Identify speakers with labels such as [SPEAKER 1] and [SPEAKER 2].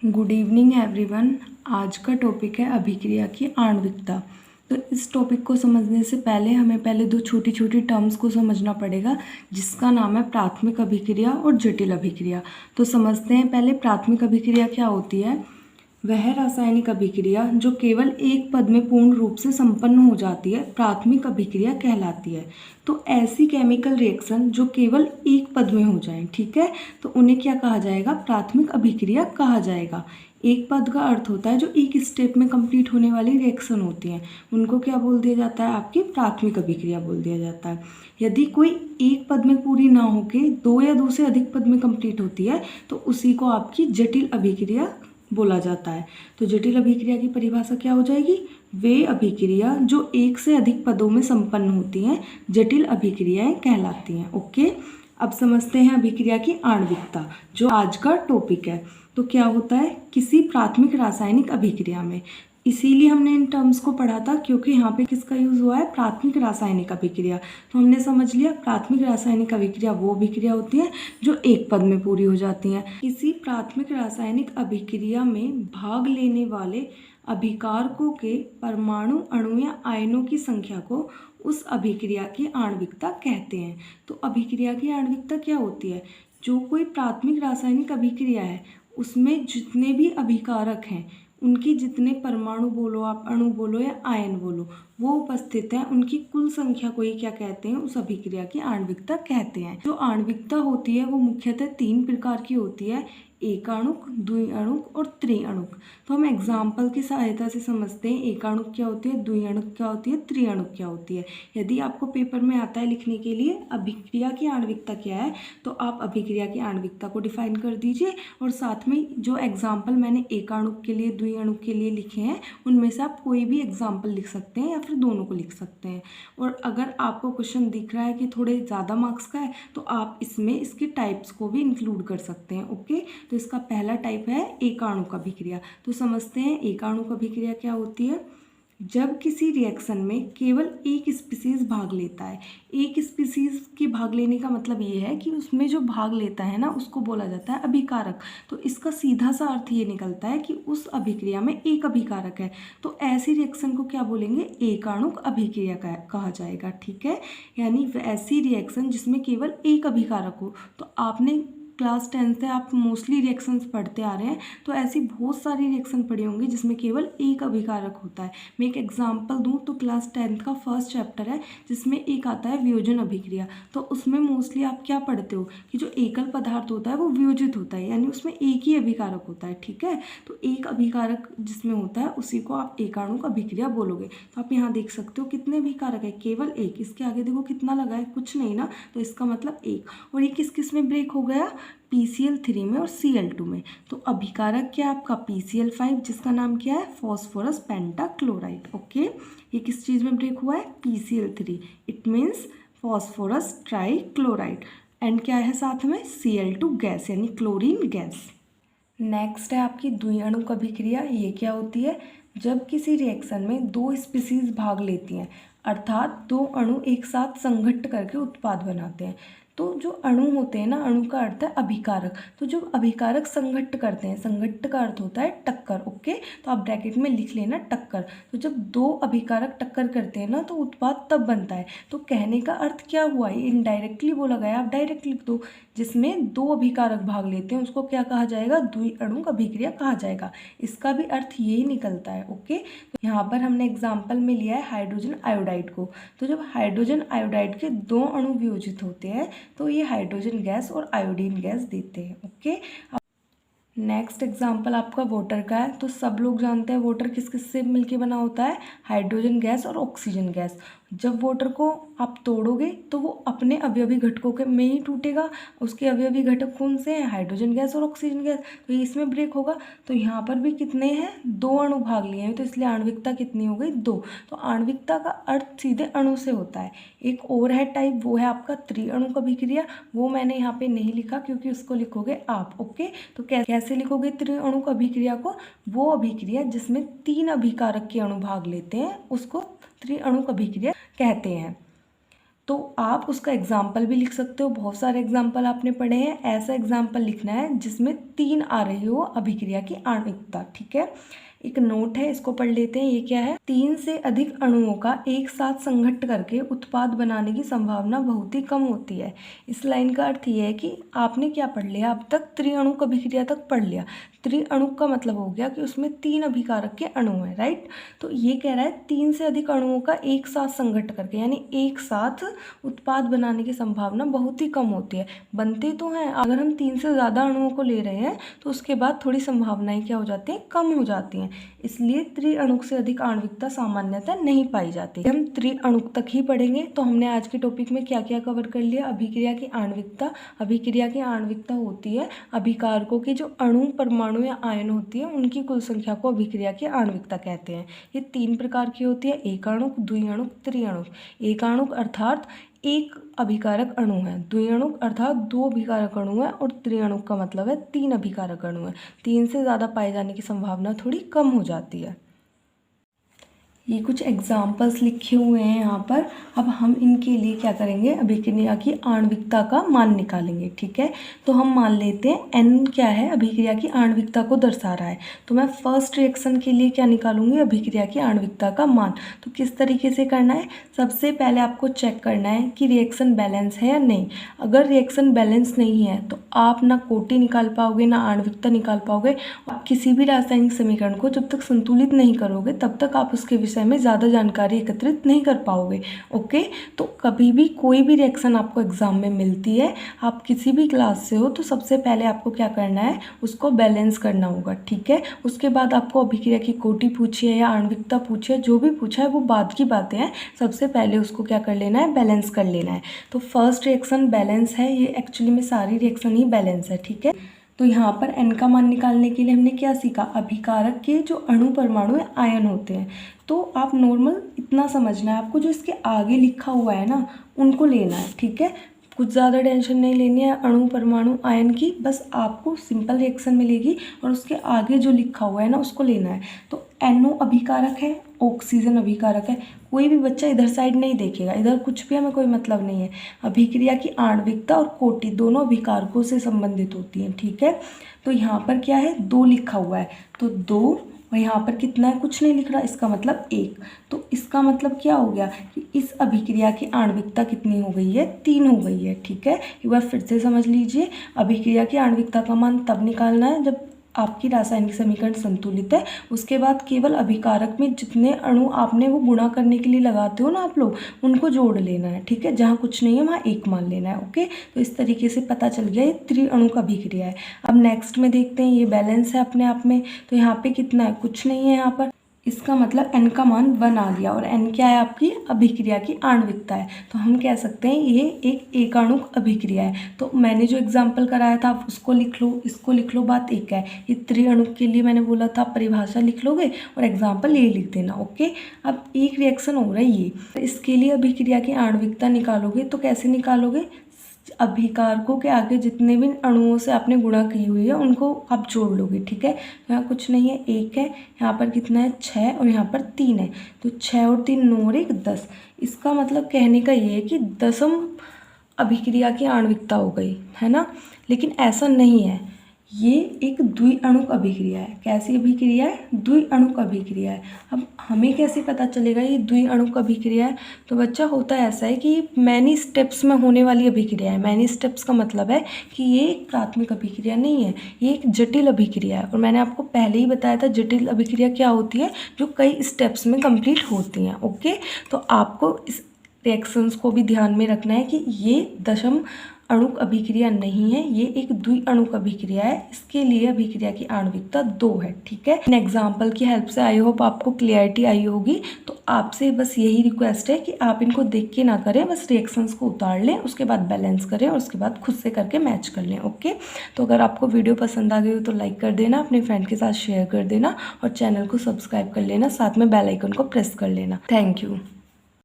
[SPEAKER 1] Good evening everyone. आज का topic है अभिक्रिया की आणविकता। तो इस टॉपिक को समझने से पहले हमें दो छोटी छोटी टर्म्स को समझना पड़ेगा, जिसका नाम है प्राथमिक अभिक्रिया और जटिल अभिक्रिया। तो समझते हैं पहले प्राथमिक अभिक्रिया क्या होती है। वह रासायनिक अभिक्रिया जो केवल एक पद में पूर्ण रूप से संपन्न हो जाती है प्राथमिक अभिक्रिया कहलाती है। तो ऐसी केमिकल रिएक्शन जो केवल एक पद में हो जाए, ठीक है, तो उन्हें क्या कहा जाएगा, प्राथमिक अभिक्रिया कहा जाएगा। एक पद का अर्थ होता है जो एक स्टेप में कंप्लीट होने वाली रिएक्शन होती हैं, उनको क्या बोल दिया जाता है, आपकी प्राथमिक अभिक्रिया बोल दिया जाता है। यदि कोई एक पद में पूरी ना होके दो या दो से अधिक पद में कंप्लीट होती है तो उसी को आपकी जटिल अभिक्रिया बोला जाता है। तो जटिल अभिक्रिया की परिभाषा क्या हो जाएगी, वे अभिक्रिया जो एक से अधिक पदों में संपन्न होती हैं जटिल अभिक्रियाएं कहलाती हैं। ओके, अब समझते हैं अभिक्रिया की आणविकता, जो आज का टॉपिक है। तो क्या होता है किसी प्राथमिक रासायनिक अभिक्रिया में, इसीलिए हमने इन टर्म्स को पढ़ा था क्योंकि यहाँ पे किसका यूज हुआ है, प्राथमिक रासायनिक अभिक्रिया। तो हमने समझ लिया प्राथमिक रासायनिक अभिक्रिया वो अभिक्रिया होती है जो एक पद में पूरी हो जाती हैं। किसी प्राथमिक रासायनिक अभिक्रिया में भाग लेने वाले अभिकारकों के परमाणु अणु या आयनों की संख्या को उस अभिक्रिया की आणविकता कहते हैं। तो अभिक्रिया की आणविकता क्या होती है, जो कोई प्राथमिक रासायनिक अभिक्रिया है उसमें जितने भी अभिकारक हैं उनकी जितने परमाणु बोलो आप, अणु बोलो या आयन बोलो, वो उपस्थित है, उनकी कुल संख्या को ही क्या कहते हैं, उस अभिक्रिया की आणविकता कहते हैं। जो आणविकता होती है वो मुख्यतः तीन प्रकार की होती है, एकाणुक, द्विअणुक और त्रिअणुक। तो हम एग्जाम्पल की सहायता से समझते हैं एकाणुक क्या होती है, द्विअणुक क्या होती है, त्रिअणुक क्या होती है। यदि आपको पेपर में आता है लिखने के लिए अभिक्रिया की आणविकता क्या है, तो आप अभिक्रिया की आणविकता को डिफाइन कर दीजिए और साथ में जो एग्जाम्पल मैंने एकाणुक के लिए, द्विअणुक के लिए लिखे हैं उनमें से आप कोई भी एग्जाम्पल लिख सकते हैं या फिर दोनों को लिख सकते हैं। और अगर आपको क्वेश्चन दिख रहा है कि थोड़े ज़्यादा मार्क्स का है तो आप इसमें इसके टाइप्स को भी इंक्लूड कर सकते हैं। ओके, तो इसका पहला टाइप है एकाणुक अभिक्रिया। तो समझते हैं एकाणुक अभिक्रिया क्या होती है। जब किसी रिएक्शन में केवल एक स्पीसीज भाग लेता है, एक स्पीसीज की भाग लेने का मतलब ये है कि उसमें जो भाग लेता है ना उसको बोला जाता है अभिकारक। तो इसका सीधा सा अर्थ ये निकलता है कि उस अभिक्रिया में एक अभिकारक है, तो ऐसी रिएक्शन को क्या बोलेंगे, एकाणुक अभिक्रिया कहा जाएगा। ठीक है, यानी ऐसी रिएक्शन जिसमें केवल एक अभिकारक हो। तो आपने क्लास 10 से आप मोस्टली रिएक्शंस पढ़ते आ रहे हैं, तो ऐसी बहुत सारी रिएक्शन पढ़ी होंगी जिसमें केवल एक अभिकारक होता है। मैं एक एग्जांपल दूं तो क्लास 10th का फर्स्ट चैप्टर है जिसमें एक आता है वियोजन अभिक्रिया। तो उसमें मोस्टली आप क्या पढ़ते हो कि जो एकल पदार्थ होता है वो वियोजित होता है, यानी उसमें एक ही अभिकारक होता है। ठीक है, तो एक अभिकारक जिसमें होता है उसी को आप एकाणुक अभिक्रिया बोलोगे। तो आप यहाँ देख सकते हो कितने अभिकारक है, केवल एक। इसके आगे देखो कितना लगा है, कुछ नहीं ना, तो इसका मतलब एक। और ये किस किस में ब्रेक हो गया, PCl3 में और Cl2 में। तो अभिकारक क्या है आपका PCl5, जिसका नाम क्या है, फॉस्फोरस पेंटाक्लोराइड। ओके, ये किस चीज़ में ब्रेक हुआ है, PCl3, it means phosphorus trichloride. And क्या है साथ में, Cl2 गैस यानी क्लोरीन गैस। नेक्स्ट है आपकी द्विअणुक अभिक्रिया। ये क्या होती है, जब किसी रिएक्शन में दो स्पीसीज भाग लेती हैं, अर्थात दो अणु एक साथ संघट्ट करके उत्पाद बनाते हैं। तो जो अणु होते हैं ना, अणु का अर्थ है अभिकारक। तो जो अभिकारक संघट्ट करते हैं, संघट्ट का अर्थ होता है टक्कर। ओके, तो आप ब्रैकेट में लिख लेना टक्कर। तो जब दो अभिकारक टक्कर करते हैं ना तो उत्पाद तब बनता है। तो कहने का अर्थ क्या हुआ, ये इनडायरेक्टली बोला गया, आप डायरेक्ट लिख दो। जिसमें दो अभिकारक भाग लेते हैं उसको क्या कहा जाएगा, द्विअणुक अभिक्रिया कहा जाएगा। इसका भी अर्थ यही निकलता है। ओके, तो यहाँ पर हमने एग्जाम्पल में लिया है हाइड्रोजन आयोडाइड को। तो जब हाइड्रोजन आयोडाइड के दो अणु वियोजित होते हैं तो ये हाइड्रोजन गैस और आयोडीन गैस देते हैं। ओके, नेक्स्ट एग्जाम्पल आपका वाटर का है। तो सब लोग जानते हैं वाटर किस किस से मिलके बना होता है, हाइड्रोजन गैस और ऑक्सीजन गैस। जब वाटर को आप तोड़ोगे तो वो अपने अवयवी घटकों के में ही टूटेगा। उसके अवयवी घटक कौन से हैं, हाइड्रोजन गैस और ऑक्सीजन गैस। तो ये इसमें ब्रेक होगा। तो यहाँ पर भी कितने हैं, दो अणु भाग लिए हैं, तो इसलिए आणविकता कितनी हो गई, दो। तो आणविकता का अर्थ सीधे अणु से होता है। एक और है टाइप, वो है आपका त्रिअणुक अभिक्रिया। वो मैंने यहाँ पे नहीं लिखा क्योंकि उसको लिखोगे आप। ओके, तो कैसे लिखोगे त्रिअणुक अभिक्रिया को, वो अभिक्रिया जिसमें तीन अभिकारक के अणु भाग लेते हैं उसको त्रिअणुक अभिक्रिया कहते हैं। तो आप उसका एग्जाम्पल भी लिख सकते हो। बहुत सारे एग्जाम्पल आपने पढ़े हैं, ऐसा एग्जाम्पल लिखना है जिसमें 3 आ रही हो अभिक्रिया की आणविकता। ठीक है, एक नोट है, इसको पढ़ लेते हैं। ये क्या है? 3 से अधिक अणुओं का एक साथ संघट्ट करके उत्पाद बनाने की संभावना बहुत ही कम होती है। इस लाइन का अर्थ ये है कि आपने क्या पढ़ लिया अब तक? त्रिअणुक अभिक्रिया तक पढ़ लिया। त्रिअणुक का मतलब हो गया कि उसमें 3 अभिकारक के अणु हैं, राइट। तो ये कह रहा है 3 से अधिक अणुओं का एक साथ संघट्ट करके, यानी एक साथ उत्पाद बनाने की संभावना बहुत ही कम होती है। बनते तो हैं, अगर हम 3 से ज़्यादा अणुओं को ले रहे हैं तो उसके बाद थोड़ी संभावनाएं क्या हो जाती हैं? कम हो जाती हैं। इसलिए त्रिअणुक से अधिक आणविकता सामान्यतः नहीं पाई जाती। हम त्रिअणुक तक ही पढ़ेंगे। तो हमने आज के टॉपिक में क्या क्या कवर कर लिया? अभिक्रिया की आणविकता। अभिक्रिया की आणविकता होती है अभिकारकों के जो अणु, परमाणु या आयन होती है उनकी कुल संख्या को अभिक्रिया की आणविकता कहते हैं। ये 3 प्रकार की होती है, एकाणुक, द्विअणुक, त्रिअणुक। एकाणुक अर्थात एक अभिकारक अणु है, द्विअणुक अर्थात 2 अभिकारक अणु है, और त्रिअणुक का मतलब है 3 अभिकारक अणु है। 3 से ज़्यादा पाए जाने की संभावना थोड़ी कम हो जाती है। ये कुछ एग्जाम्पल्स लिखे हुए हैं यहाँ पर। अब हम इनके लिए क्या करेंगे? अभिक्रिया की आणविकता का मान निकालेंगे। ठीक है, तो हम मान लेते हैं n क्या है? अभिक्रिया की आणविकता को दर्शा रहा है। तो मैं फर्स्ट रिएक्शन के लिए क्या निकालूंगी? अभिक्रिया की आणविकता का मान। तो किस तरीके से करना है? सबसे पहले आपको चेक करना है कि रिएक्शन बैलेंस है या नहीं। अगर रिएक्शन बैलेंस नहीं है तो आप ना कोटि निकाल पाओगे, ना आणविकता निकाल पाओगे। आप किसी भी रासायनिक समीकरण को जब तक संतुलित नहीं करोगे तब तक आप उसके विषय में ज़्यादा जानकारी एकत्रित नहीं कर पाओगे। ओके, तो कभी भी कोई भी रिएक्शन आपको एग्जाम में मिलती है, आप किसी भी क्लास से हो, तो सबसे पहले आपको क्या करना है? उसको बैलेंस करना होगा। ठीक है, उसके बाद आपको अभिक्रिया की कोटि पूछी है या आणविकता पूछी है, जो भी पूछा है वो बाद की बातें हैं। सबसे पहले उसको क्या कर लेना है? बैलेंस कर लेना है। तो फर्स्ट रिएक्शन बैलेंस है, ये एक्चुअली में सारी रिएक्शन ही बैलेंस है। ठीक है, तो यहाँ पर n का मान निकालने के लिए हमने क्या सीखा? अभिकारक के जो अणु, परमाणु या आयन होते हैं। तो आप नॉर्मल इतना समझना है आपको, जो इसके आगे लिखा हुआ है ना उनको लेना है। ठीक है, कुछ ज़्यादा टेंशन नहीं लेनी है अणु, परमाणु, आयन की, बस आपको सिंपल रिएक्शन मिलेगी और उसके आगे जो लिखा हुआ है ना उसको लेना है। तो NO अभिकारक है, ऑक्सीजन अभिकारक है। कोई भी बच्चा इधर साइड नहीं देखेगा, इधर कुछ भी हमें कोई मतलब नहीं है। अभिक्रिया की आणविकता और कोटि दोनों अभिकारकों से संबंधित होती हैं। ठीक है, तो यहाँ पर क्या है? 2 लिखा हुआ है, तो 2, और यहाँ पर कितना है? कुछ नहीं लिख रहा, इसका मतलब 1। तो इसका मतलब क्या हो गया कि इस अभिक्रिया की आणविकता कितनी हो गई है? 3 हो गई है। ठीक है, एक बार फिर से समझ लीजिए। अभिक्रिया की आणविकता का मान तब निकालना है जब आपकी रासायनिक समीकरण संतुलित है। उसके बाद केवल अभिकारक में जितने अणु आपने वो गुणा करने के लिए लगाते हो ना आप लोग, उनको जोड़ लेना है। ठीक है, जहाँ कुछ नहीं है वहाँ 1 मान लेना है। ओके, तो इस तरीके से पता चल गया ये त्रिअणुक अभिक्रिया है। अब नेक्स्ट में देखते हैं, ये बैलेंस है अपने आप में। तो यहाँ पे कितना है? कुछ नहीं है यहाँ पर। इसका मतलब n का मान 1 आ गया, और n क्या है? आपकी अभिक्रिया की आणविकता है। तो हम कह सकते हैं ये एक एकाणुक अभिक्रिया है। तो मैंने जो एग्जाम्पल कराया था आप उसको लिख लो, इसको लिख लो, बात एक है। ये त्रिअणुक के लिए मैंने बोला था परिभाषा लिख लोगे और एग्जाम्पल ये लिख देना। ओके, अब एक रिएक्शन हो रहा है ये, इसके लिए अभिक्रिया की आणविकता निकालोगे तो कैसे निकालोगे? अभिकारकों के आगे जितने भी अणुओं से आपने गुणा की हुई है उनको आप जोड़ लोगे। ठीक है, यहाँ कुछ नहीं है, 1 है, यहाँ पर कितना है? 6, और यहाँ पर 3 है। तो 6 और 3 9 और 1 10। इसका मतलब कहने का ये है कि 10वीं अभिक्रिया की आणविकता हो गई है ना। लेकिन ऐसा नहीं है, ये एक द्विअणुक अभिक्रिया है। कैसी अभिक्रिया है? द्विअणुक अभिक्रिया है। अब हमें कैसे पता चलेगा ये द्विअणुक अभिक्रिया है? तो बच्चा होता ऐसा है कि मैनी स्टेप्स में होने वाली अभिक्रिया है। मैनी स्टेप्स का मतलब है कि ये एक प्राथमिक अभिक्रिया नहीं है, ये एक जटिल अभिक्रिया है। और मैंने आपको पहले ही बताया था जटिल अभिक्रिया क्या होती है, जो कई स्टेप्स में कंप्लीट होती हैं। ओके, तो आपको इस रिएक्शंस को भी ध्यान में रखना है कि ये दशम अणुक अभिक्रिया नहीं है, ये एक द्विअणुक अभिक्रिया है। इसके लिए अभिक्रिया की आणविकता 2 है। ठीक है, इन एग्जाम्पल की हेल्प से आई होप आपको क्लियरिटी आई होगी। तो आपसे बस यही रिक्वेस्ट है कि आप इनको देख के ना करें, बस रिएक्शंस को उतार लें, उसके बाद बैलेंस करें और उसके बाद खुद से करके मैच कर लें। ओके, तो अगर आपको वीडियो पसंद आ गई हो तो लाइक कर देना, अपने फ्रेंड के साथ शेयर कर देना और चैनल को सब्सक्राइब कर लेना, साथ में बेल आइकन को प्रेस कर लेना। Thank you.